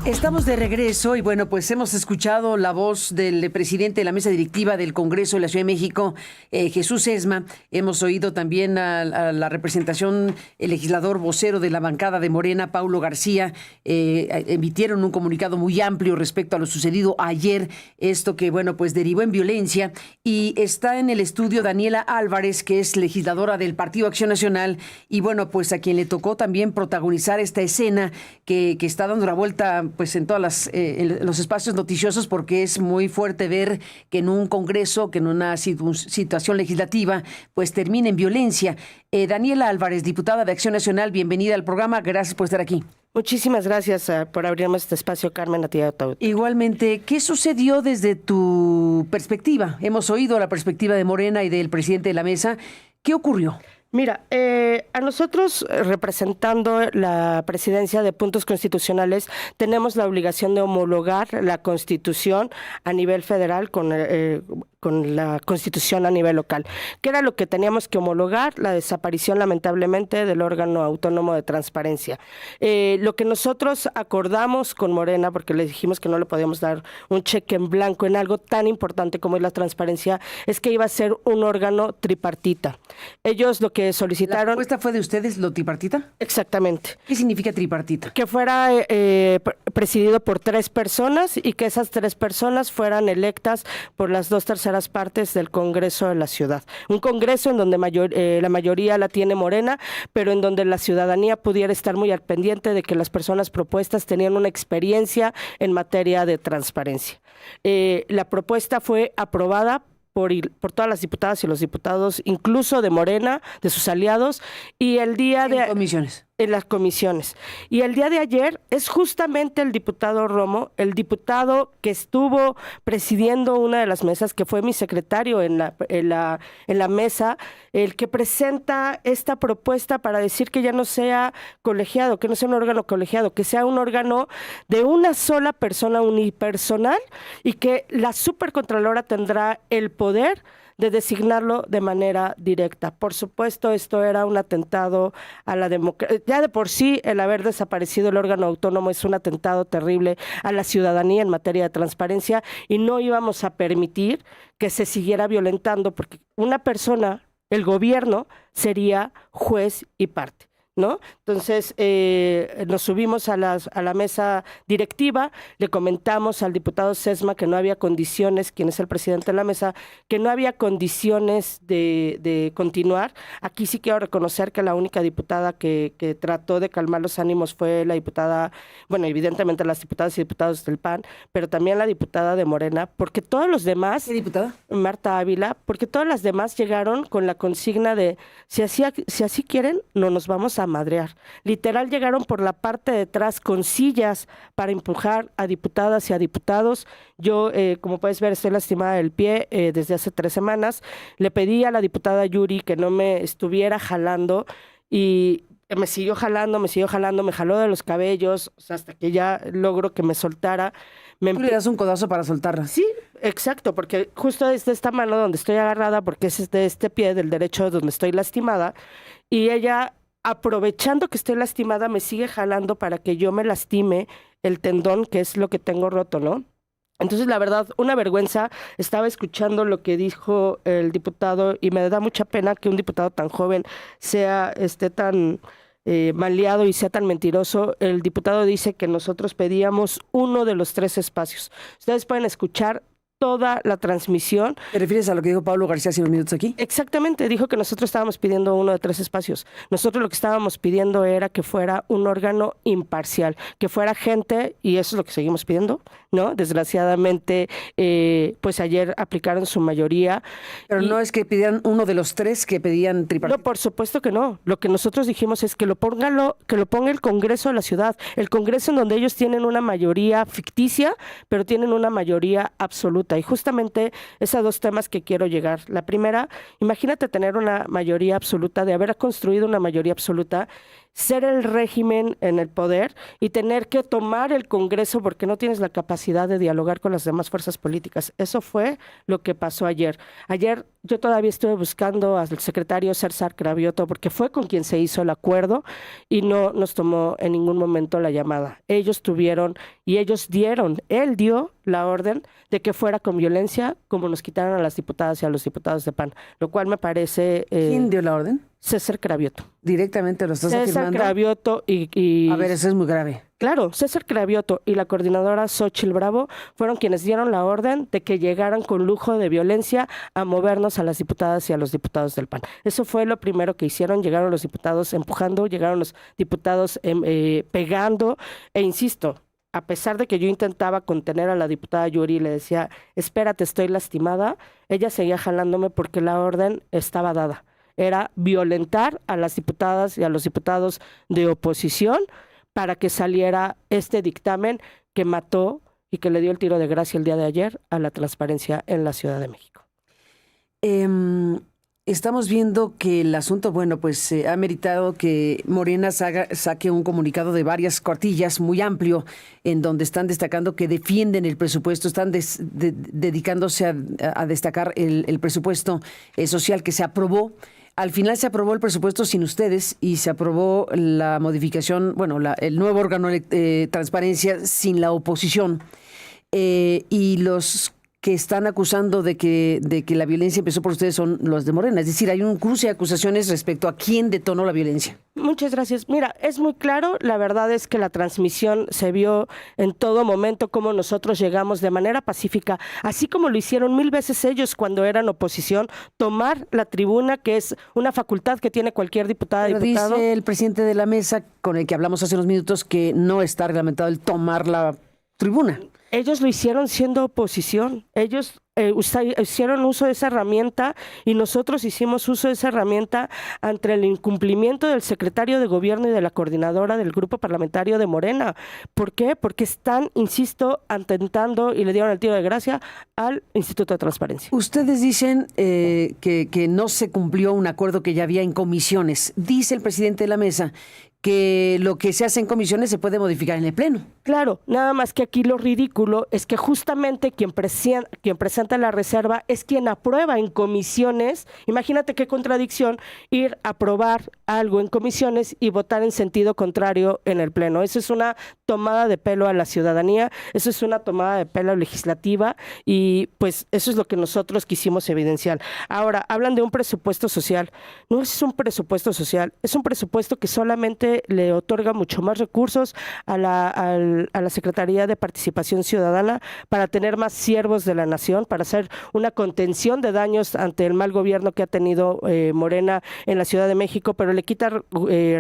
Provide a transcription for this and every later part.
Estamos de regreso y bueno, pues hemos escuchado la voz del presidente de la mesa directiva del Congreso de la Ciudad de México, Jesús Esma. Hemos oído también a la representación, el legislador vocero de la bancada de Morena, Paulo García. Emitieron un comunicado muy amplio respecto a lo sucedido ayer, esto que bueno, pues derivó en violencia. Y está en el estudio Daniela Álvarez, que es legisladora del Partido Acción Nacional y bueno, pues a quien le tocó también protagonizar esta escena que está dando la vuelta pues en todas en los espacios noticiosos, porque es muy fuerte ver que en un congreso, que en una situación legislativa, pues termina en violencia. Daniela Álvarez, diputada de Acción Nacional, bienvenida al programa, gracias por estar aquí. Muchísimas gracias por abrirme este espacio, Carmen, a ti y a todo. Igualmente, ¿qué sucedió desde tu perspectiva? Hemos oído la perspectiva de Morena y del presidente de la mesa. ¿Qué ocurrió? Mira, a nosotros, representando la presidencia de puntos constitucionales, tenemos la obligación de homologar la Constitución a nivel federal con la Constitución a nivel local. ¿Qué era lo que teníamos que homologar? La desaparición, lamentablemente, del órgano autónomo de transparencia. Lo que nosotros acordamos con Morena, porque le dijimos que no le podíamos dar un cheque en blanco en algo tan importante como es la transparencia, es que iba a ser un órgano tripartita. Ellos lo que solicitaron... ¿La propuesta fue de ustedes, lo tripartita? Exactamente. ¿Qué significa tripartita? Que fuera presidido por 3 personas y que esas 3 personas fueran electas por las 2/3 partes del Congreso de la ciudad. Un Congreso en donde la mayoría la tiene Morena, pero en donde la ciudadanía pudiera estar muy al pendiente de que las personas propuestas tenían una experiencia en materia de transparencia. La propuesta fue aprobada por todas las diputadas y los diputados, incluso de Morena, de sus aliados, y el día de... comisiones. En las comisiones. Y el día de ayer es justamente el diputado Romo, el diputado que estuvo presidiendo una de las mesas, que fue mi secretario en la mesa, el que presenta esta propuesta para decir que ya no sea colegiado, que no sea un órgano colegiado, que sea un órgano de una sola persona unipersonal y que la supercontralora tendrá el poder de designarlo de manera directa. Por supuesto, esto era un atentado a la democracia. Ya de por sí, el haber desaparecido el órgano autónomo es un atentado terrible a la ciudadanía en materia de transparencia y no íbamos a permitir que se siguiera violentando porque una persona, el gobierno, sería juez y parte, ¿no? Entonces, nos subimos a la mesa directiva, le comentamos al diputado Sesma que no había condiciones, quien es el presidente de la mesa, que no había condiciones de continuar. Aquí sí quiero reconocer que la única diputada que trató de calmar los ánimos fue la diputada, bueno, evidentemente las diputadas y diputados del PAN, pero también la diputada de Morena, porque todos los demás... ¿Qué diputada? Marta Ávila, porque todas las demás llegaron con la consigna de si así quieren, no nos vamos a madrear. Literal llegaron por la parte de atrás con sillas para empujar a diputadas y a diputados. Yo, como puedes ver, estoy lastimada del pie desde hace 3 semanas. Le pedí a la diputada Yuri que no me estuviera jalando y me siguió jalando, me jaló de los cabellos, o sea, hasta que ya logro que me soltara. Tú le das un codazo para soltarla. Sí, exacto, porque justo es de esta mano donde estoy agarrada, porque es de este pie del derecho donde estoy lastimada, y ella, aprovechando que estoy lastimada, me sigue jalando para que yo me lastime el tendón, que es lo que tengo roto, ¿no? Entonces, la verdad, una vergüenza. Estaba escuchando lo que dijo el diputado y me da mucha pena que un diputado tan joven esté tan maleado y sea tan mentiroso. El diputado dice que nosotros pedíamos uno de los 3 espacios. Ustedes pueden escuchar toda la transmisión. ¿Te refieres a lo que dijo Paulo García hace unos minutos aquí? Exactamente, dijo que nosotros estábamos pidiendo uno de 3 espacios. Nosotros lo que estábamos pidiendo era que fuera un órgano imparcial, que fuera gente, y eso es lo que seguimos pidiendo, ¿no? Desgraciadamente, pues ayer aplicaron su mayoría. Pero no es que pidieran uno de los 3 que pedían tripartita. No, por supuesto que no. Lo que nosotros dijimos es que lo ponga el Congreso de la ciudad, el Congreso en donde ellos tienen una mayoría ficticia, pero tienen una mayoría absoluta. Y justamente esos 2 temas que quiero llegar. La primera, imagínate tener una mayoría absoluta, de haber construido una mayoría absoluta. ser el régimen en el poder y tener que tomar el Congreso porque no tienes la capacidad de dialogar con las demás fuerzas políticas. Eso fue lo que pasó ayer. Ayer yo todavía estuve buscando al secretario César Cravioto porque fue con quien se hizo el acuerdo y no nos tomó en ningún momento la llamada. Ellos él dio la orden de que fuera con violencia como nos quitaron a las diputadas y a los diputados de PAN, lo cual me parece... ¿Quién dio la orden? César Cravioto. Directamente lo estás afirmando. César Cravioto y... A ver, eso es muy grave. Claro, César Cravioto y la coordinadora Xóchitl Bravo fueron quienes dieron la orden de que llegaran con lujo de violencia a movernos a las diputadas y a los diputados del PAN. Eso fue lo primero que hicieron, llegaron los diputados empujando, llegaron los diputados pegando, e insisto, a pesar de que yo intentaba contener a la diputada Yuri y le decía, espérate, estoy lastimada, ella seguía jalándome porque la orden estaba dada. Era violentar a las diputadas y a los diputados de oposición para que saliera este dictamen que mató y que le dio el tiro de gracia el día de ayer a la transparencia en la Ciudad de México. Estamos viendo que el asunto, bueno, pues ha meritado que Morena saque un comunicado de varias cuartillas muy amplio en donde están destacando que defienden el presupuesto, están dedicándose a destacar el presupuesto social que se aprobó. Al final se aprobó el presupuesto sin ustedes y se aprobó la modificación, bueno, el nuevo órgano de transparencia sin la oposición. Y los que están acusando de que la violencia empezó por ustedes son los de Morena. Es decir, hay un cruce de acusaciones respecto a quién detonó la violencia. Muchas gracias. Mira, es muy claro, la verdad es que la transmisión se vio en todo momento cómo nosotros llegamos de manera pacífica, así como lo hicieron 1000 veces ellos cuando eran oposición, tomar la tribuna, que es una facultad que tiene cualquier diputada, Pero diputado. dice el presidente de la mesa, con el que hablamos hace unos minutos, que no está reglamentado el tomar la tribuna. Ellos lo hicieron siendo oposición, ellos hicieron uso de esa herramienta y nosotros hicimos uso de esa herramienta ante el incumplimiento del secretario de gobierno y de la coordinadora del grupo parlamentario de Morena. ¿Por qué? Porque están, insisto, atentando y le dieron el tiro de gracia al Instituto de Transparencia. Ustedes dicen que no se cumplió un acuerdo que ya había en comisiones. Dice el presidente de la mesa que lo que se hace en comisiones se puede modificar en el Pleno. Claro, nada más que aquí lo ridículo es que justamente quien presenta la reserva es quien aprueba en comisiones. Imagínate qué contradicción ir a aprobar algo en comisiones y votar en sentido contrario en el Pleno. Eso es una tomada de pelo a la ciudadanía, eso es una tomada de pelo legislativa y pues eso es lo que nosotros quisimos evidenciar. Ahora, hablan de un presupuesto social. No es un presupuesto social, es un presupuesto que solamente le otorga mucho más recursos a la Secretaría de Participación Ciudadana para tener más siervos de la nación, para hacer una contención de daños ante el mal gobierno que ha tenido Morena en la Ciudad de México, pero le quita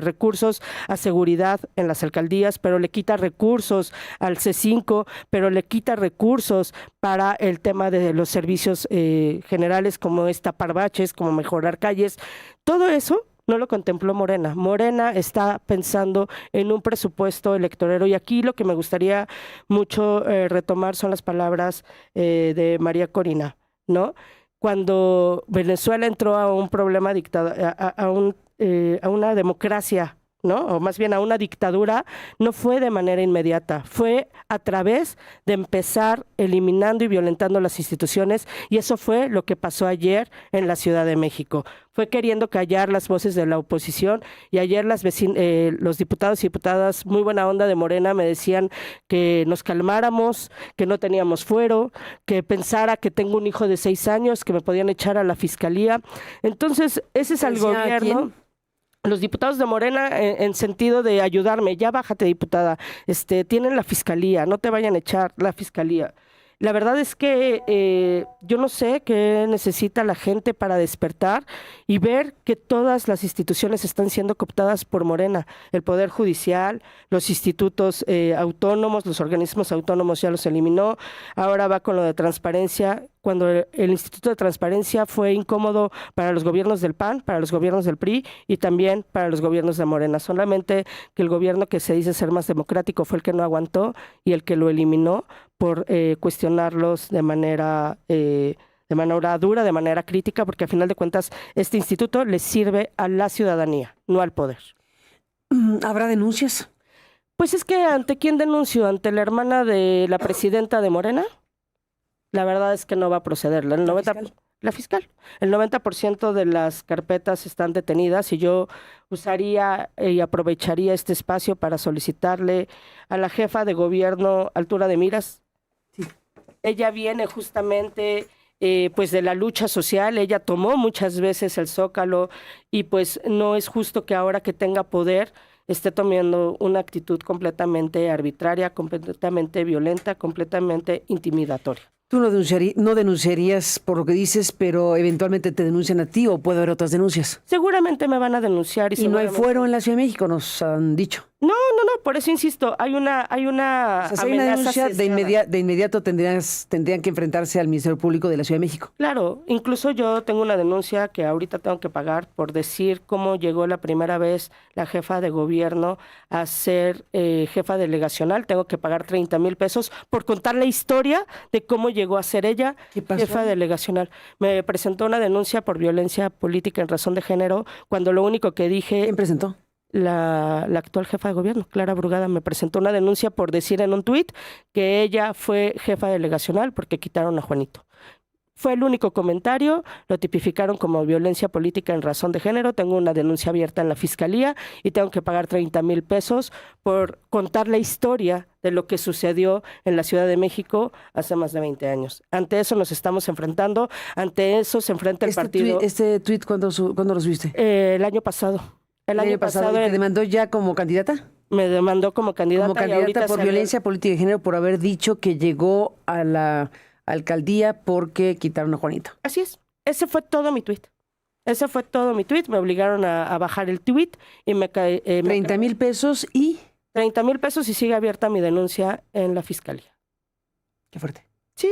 recursos a seguridad en las alcaldías, pero le quita recursos al C5, pero le quita recursos para el tema de los servicios generales como tapar baches, como mejorar calles. Todo eso no lo contempló Morena. Morena está pensando en un presupuesto electorero y aquí lo que me gustaría mucho retomar son las palabras de María Corina, ¿no? Cuando Venezuela entró a un problema a una democracia, ¿no? O más bien a una dictadura, no fue de manera inmediata, fue a través de empezar eliminando y violentando las instituciones y eso fue lo que pasó ayer en la Ciudad de México. Fue queriendo callar las voces de la oposición y ayer los diputados y diputadas muy buena onda de Morena me decían que nos calmáramos, que no teníamos fuero, que pensara que tengo un hijo de 6 años, que me podían echar a la fiscalía. Entonces, ese es el gobierno. ¿Quién? Los diputados de Morena en sentido de ayudarme, ya bájate diputada, tienen la fiscalía, no te vayan a echar la fiscalía. La verdad es que yo no sé qué necesita la gente para despertar y ver que todas las instituciones están siendo cooptadas por Morena. El Poder Judicial, los institutos autónomos, los organismos autónomos ya los eliminó. Ahora va con lo de transparencia. Cuando el Instituto de Transparencia fue incómodo para los gobiernos del PAN, para los gobiernos del PRI y también para los gobiernos de Morena. Solamente que el gobierno que se dice ser más democrático fue el que no aguantó y el que lo eliminó por cuestionarlos de manera dura, de manera crítica, porque a final de cuentas este instituto le sirve a la ciudadanía, no al poder. ¿Habrá denuncias? Pues es que ¿ante quién denuncio? ¿Ante la hermana de la presidenta de Morena? La verdad es que no va a proceder. La fiscal. El 90% de las carpetas están detenidas y yo usaría y aprovecharía este espacio para solicitarle a la jefa de gobierno altura de miras. Sí. Ella viene justamente pues de la lucha social, ella tomó muchas veces el Zócalo y pues no es justo que ahora que tenga poder esté tomando una actitud completamente arbitraria, completamente violenta, completamente intimidatoria. Tú no denunciarías por lo que dices, pero eventualmente te denuncian a ti o puede haber otras denuncias. Seguramente me van a denunciar. Y no hay fuero en la Ciudad de México, nos han dicho. No, por eso insisto, hay una O sea, si hay una denuncia, de inmediato tendrían que enfrentarse al Ministerio Público de la Ciudad de México. Claro, incluso yo tengo una denuncia que ahorita tengo que pagar por decir cómo llegó la primera vez la jefa de gobierno a ser jefa delegacional. Tengo que pagar 30,000 pesos por contar la historia de cómo llegó a ser ella jefa delegacional. Me presentó una denuncia por violencia política en razón de género, cuando lo único que dije... ¿Quién presentó? La actual jefa de gobierno, Clara Brugada, me presentó una denuncia por decir en un tuit que ella fue jefa delegacional porque quitaron a Juanito. Fue el único comentario, lo tipificaron como violencia política en razón de género. Tengo una denuncia abierta en la fiscalía y tengo que pagar 30,000 pesos por contar la historia de lo que sucedió en la Ciudad de México hace más de 20 años. Ante eso nos estamos enfrentando, ante eso se enfrenta el partido. ¿Este tuit cuándo lo subiste? El año pasado. El año pasado. ¿Te demandó ya como candidata? Me demandó como candidata. Como candidata por violencia política de género, por haber dicho que llegó a la alcaldía porque quitaron a Juanito. Así es. Ese fue todo mi tuit. Me obligaron a bajar el tuit y me cae... 30,000 pesos y... 30,000 pesos y sigue abierta mi denuncia en la fiscalía. Qué fuerte. Sí,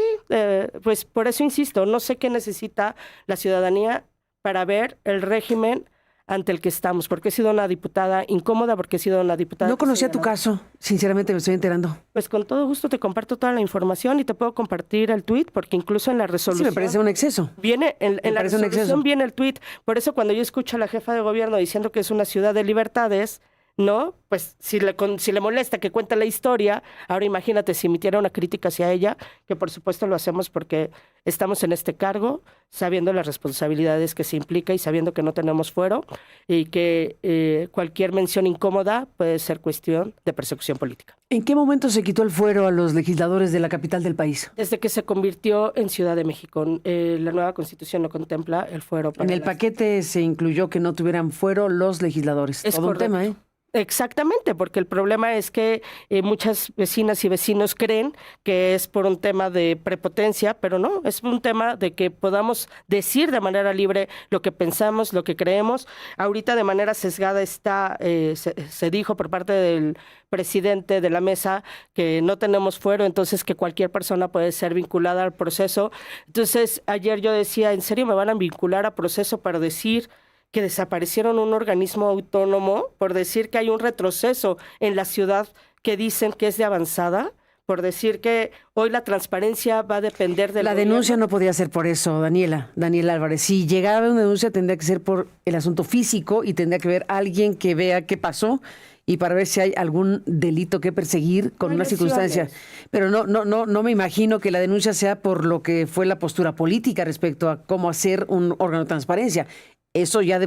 pues por eso insisto, no sé qué necesita la ciudadanía para ver el régimen ante el que estamos, porque he sido una diputada incómoda, porque he sido una diputada... No conocía tu caso, sinceramente me estoy enterando. Pues con todo gusto te comparto toda la información y te puedo compartir el tuit, porque incluso en la resolución... Sí, me parece un exceso. Viene, en la resolución viene el tuit, por eso cuando yo escucho a la jefa de gobierno diciendo que es una ciudad de libertades, ¿no? Pues si le molesta que cuente la historia, ahora imagínate si emitiera una crítica hacia ella, que por supuesto lo hacemos porque estamos en este cargo, sabiendo las responsabilidades que se implica y sabiendo que no tenemos fuero y que cualquier mención incómoda puede ser cuestión de persecución política. ¿En qué momento se quitó el fuero a los legisladores de la capital del país? Desde que se convirtió en Ciudad de México. La nueva Constitución no contempla el fuero. En el paquete se incluyó que no tuvieran fuero los legisladores. Es todo correcto. un tema, ¿eh? Exactamente, porque el problema es que muchas vecinas y vecinos creen que es por un tema de prepotencia, pero no, es un tema de que podamos decir de manera libre lo que pensamos, lo que creemos. Ahorita de manera sesgada se dijo por parte del presidente de la mesa que no tenemos fuero, entonces que cualquier persona puede ser vinculada al proceso. Entonces ayer yo decía, ¿en serio me van a vincular a proceso para decir que desaparecieron un organismo autónomo, por decir que hay un retroceso en la ciudad que dicen que es de avanzada, por decir que hoy la transparencia va a depender de la denuncia? No podía ser por eso, Daniela Álvarez. Si llegaba una denuncia tendría que ser por el asunto físico y tendría que ver alguien que vea qué pasó y para ver si hay algún delito que perseguir con una circunstancia. Pero no me imagino que la denuncia sea por lo que fue la postura política respecto a cómo hacer un órgano de transparencia. Eso ya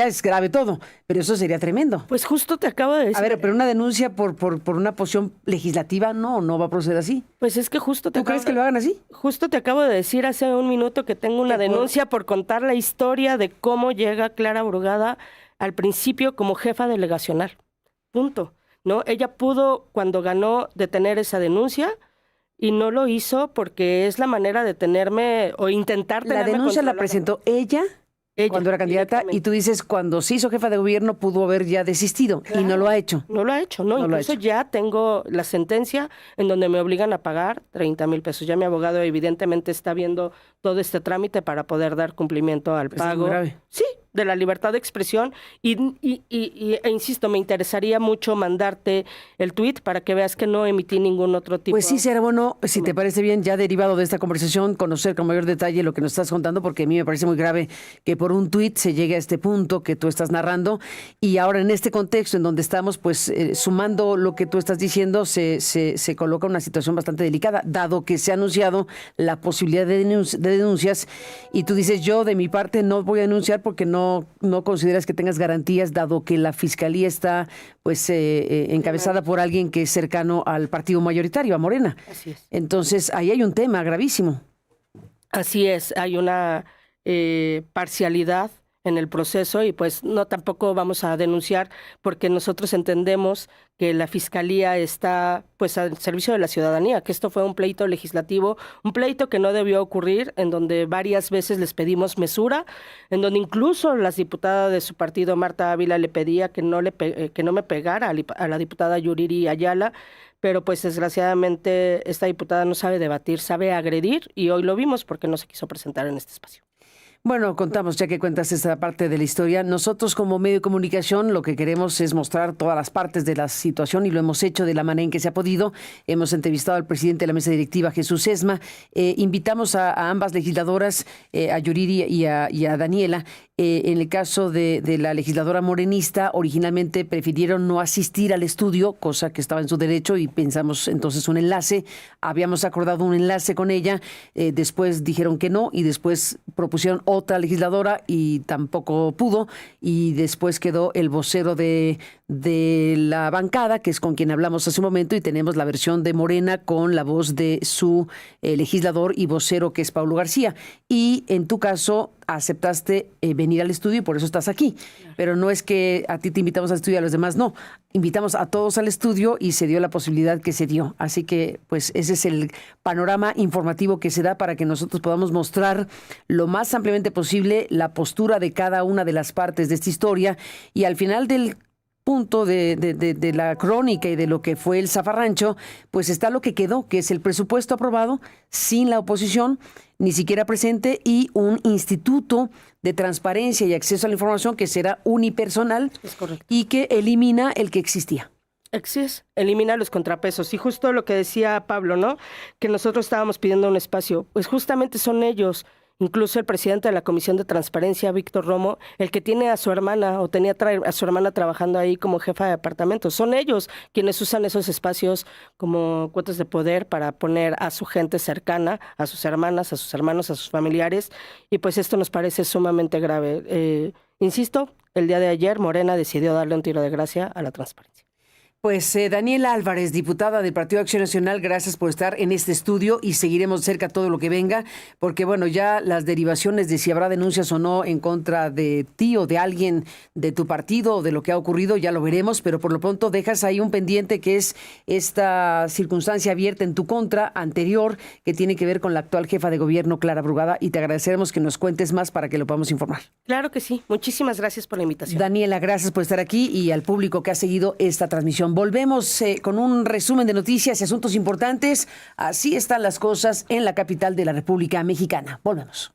es grave todo, pero eso sería tremendo. Pues justo te acabo de decir. A ver, pero una denuncia por una posición legislativa no va a proceder así. Pues es que justo te ¿Tú crees que lo hagan así? Justo te acabo de decir hace un minuto que tengo una denuncia por contar la historia de cómo llega Clara Brugada al principio como jefa delegacional. Punto. ¿No? Ella pudo, cuando ganó, detener esa denuncia y no lo hizo porque es la manera de tenerme o intentar tenerme. La denuncia la presentó ella cuando era candidata, y tú dices, cuando se hizo jefa de gobierno pudo haber ya desistido, claro, y no lo ha hecho. No lo ha hecho, no. Incluso ya tengo la sentencia en donde me obligan a pagar 30,000 pesos. Ya mi abogado evidentemente está viendo todo este trámite para poder dar cumplimiento al pago. Es muy grave. Sí, de la libertad de expresión e insisto, me interesaría mucho mandarte el tuit para que veas que no emití ningún otro tipo. Pues sí, será bueno, si te parece bien, ya derivado de esta conversación, conocer con mayor detalle lo que nos estás contando, porque a mí me parece muy grave que por un tuit se llegue a este punto que tú estás narrando, y ahora en este contexto en donde estamos, pues sumando lo que tú estás diciendo, se coloca una situación bastante delicada, dado que se ha anunciado la posibilidad de denuncias, y tú dices, yo de mi parte no voy a denunciar porque no consideras que tengas garantías, dado que la Fiscalía está pues encabezada por alguien que es cercano al partido mayoritario, a Morena. Así es. Entonces, ahí hay un tema gravísimo. Así es, hay una parcialidad en el proceso y pues no tampoco vamos a denunciar porque nosotros entendemos que la Fiscalía está pues al servicio de la ciudadanía, que esto fue un pleito legislativo, un pleito que no debió ocurrir, en donde varias veces les pedimos mesura, en donde incluso la diputada de su partido, Marta Ávila, le pedía que no me pegara a la diputada Yuriri Ayala, pero pues desgraciadamente esta diputada no sabe debatir, sabe agredir y hoy lo vimos porque no se quiso presentar en este espacio. Bueno, contamos, ya que cuentas esta parte de la historia, nosotros como medio de comunicación lo que queremos es mostrar todas las partes de la situación y lo hemos hecho de la manera en que se ha podido. Hemos entrevistado al presidente de la mesa directiva, Jesús Esma. Invitamos a ambas legisladoras, a Yuriri y a Daniela. En el caso de la legisladora morenista, originalmente prefirieron no asistir al estudio, cosa que estaba en su derecho, y pensamos entonces un enlace. Habíamos acordado un enlace con ella, después dijeron que no, y después propusieron otra legisladora y tampoco pudo, y después quedó el vocero de la bancada, que es con quien hablamos hace un momento, y tenemos la versión de Morena con la voz de su legislador y vocero, que es Paulo García. Y en tu caso aceptaste venir al estudio y por eso estás aquí. Claro. Pero no es que a ti te invitamos al estudio y a los demás no. Invitamos a todos al estudio y se dio la posibilidad que se dio. Así que pues ese es el panorama informativo que se da para que nosotros podamos mostrar lo más ampliamente posible la postura de cada una de las partes de esta historia, y al final del punto de la crónica y de lo que fue el zafarrancho, pues está lo que quedó, que es el presupuesto aprobado sin la oposición, ni siquiera presente, y un instituto de transparencia y acceso a la información que será unipersonal y que elimina el que existía. Así es, elimina los contrapesos. Y justo lo que decía Pablo, ¿no? Que nosotros estábamos pidiendo un espacio, pues justamente son ellos. Incluso el presidente de la Comisión de Transparencia, Víctor Romo, el que tiene a su hermana o tenía a su hermana trabajando ahí como jefa de departamento. Son ellos quienes usan esos espacios como cuotas de poder para poner a su gente cercana, a sus hermanas, a sus hermanos, a sus familiares. Y pues esto nos parece sumamente grave. Insisto, el día de ayer Morena decidió darle un tiro de gracia a la transparencia. Pues Daniela Álvarez, diputada del Partido Acción Nacional, gracias por estar en este estudio y seguiremos cerca todo lo que venga, porque bueno, ya las derivaciones de si habrá denuncias o no en contra de ti o de alguien de tu partido o de lo que ha ocurrido, ya lo veremos, pero por lo pronto dejas ahí un pendiente que es esta circunstancia abierta en tu contra anterior que tiene que ver con la actual jefa de gobierno, Clara Brugada, y te agradeceremos que nos cuentes más para que lo podamos informar. Claro que sí, muchísimas gracias por la invitación. Daniela, gracias por estar aquí y al público que ha seguido esta transmisión. Volvemos con un resumen de noticias y asuntos importantes. Así están las cosas en la capital de la República Mexicana. Volvemos.